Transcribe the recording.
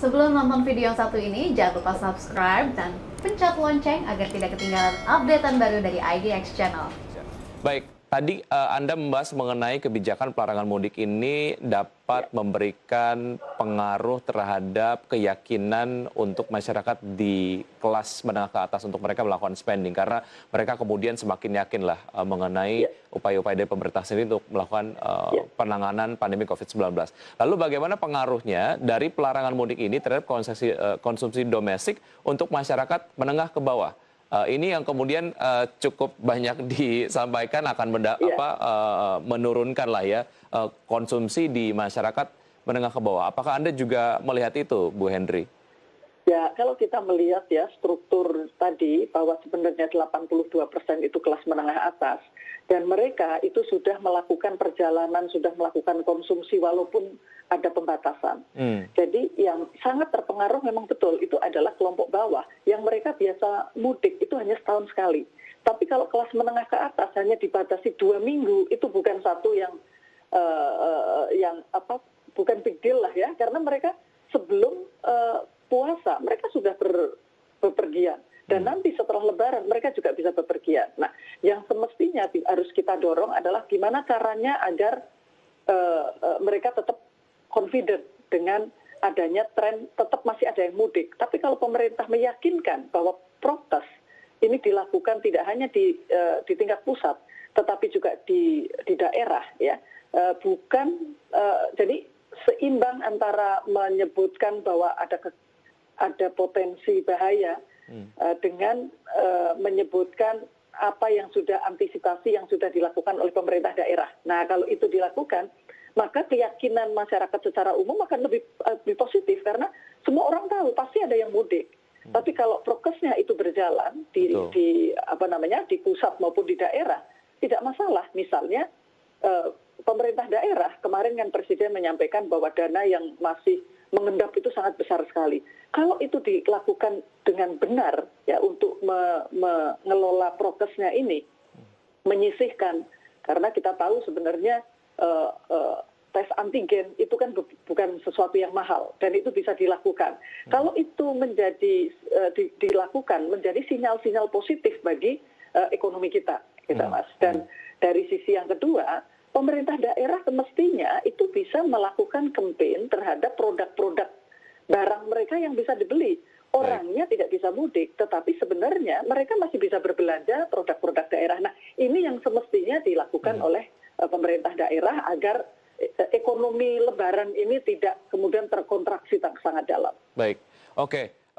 Sebelum nonton video yang satu ini, jangan lupa subscribe dan pencet lonceng agar tidak ketinggalan updatean baru dari IDX Channel. Baik, tadi Anda membahas mengenai kebijakan pelarangan mudik ini dapat memberikan pengaruh terhadap keyakinan untuk masyarakat di kelas menengah ke atas untuk mereka melakukan spending. Karena mereka kemudian semakin yakinlah mengenai upaya-upaya dari pemerintah sendiri untuk melakukan penanganan pandemi COVID-19. Lalu bagaimana pengaruhnya dari pelarangan mudik ini terhadap konsumsi domestik untuk masyarakat menengah ke bawah? Ini yang kemudian cukup banyak disampaikan akan menurunkan lah ya konsumsi di masyarakat menengah ke bawah. Apakah Anda juga melihat itu, Bu Henry? Ya, kalau kita melihat ya struktur tadi bahwa sebenarnya 82% itu kelas menengah atas dan mereka itu sudah melakukan perjalanan, sudah melakukan konsumsi walaupun ada pembatasan. Jadi yang sangat terpengaruh memang betul itu adalah kelompok bawah yang mereka biasa mudik itu hanya setahun sekali. Tapi kalau kelas menengah ke atas hanya dibatasi 2 minggu itu bukan satu yang bukan big deal lah ya, karena mereka sebelum puasa mereka sudah bepergian dan nanti setelah Lebaran mereka juga bisa bepergian. Nah, yang semestinya harus kita dorong adalah gimana caranya agar mereka tetap confident dengan adanya tren tetap masih ada yang mudik. Tapi kalau pemerintah meyakinkan bahwa prokes ini dilakukan tidak hanya di tingkat pusat, tetapi juga di daerah, ya, jadi seimbang antara menyebutkan bahwa ada potensi bahaya dengan menyebutkan apa yang sudah antisipasi yang sudah dilakukan oleh pemerintah daerah. Nah, kalau itu dilakukan, maka keyakinan masyarakat secara umum akan lebih positif karena semua orang tahu pasti ada yang mudik. Tapi kalau prokesnya itu berjalan di pusat maupun di daerah tidak masalah. Misalnya pemerintah daerah kemarin kan Presiden menyampaikan bahwa dana yang masih mengendap itu sangat besar sekali. Kalau itu dilakukan dengan benar ya untuk mengelola prokesnya ini, menyisihkan, karena kita tahu sebenarnya tes antigen itu kan bukan sesuatu yang mahal dan itu bisa dilakukan. Kalau itu dilakukan menjadi sinyal-sinyal positif bagi ekonomi kita, Mas. Dan dari sisi yang kedua, pemerintah daerah semestinya itu bisa melakukan campaign terhadap produk-produk barang mereka yang bisa dibeli. Orangnya tidak bisa mudik, tetapi sebenarnya mereka masih bisa berbelanja produk-produk daerah. Nah, ini yang semestinya dilakukan oleh pemerintah daerah agar ekonomi Lebaran ini tidak kemudian terkontraksi sangat dalam. Baik, oke.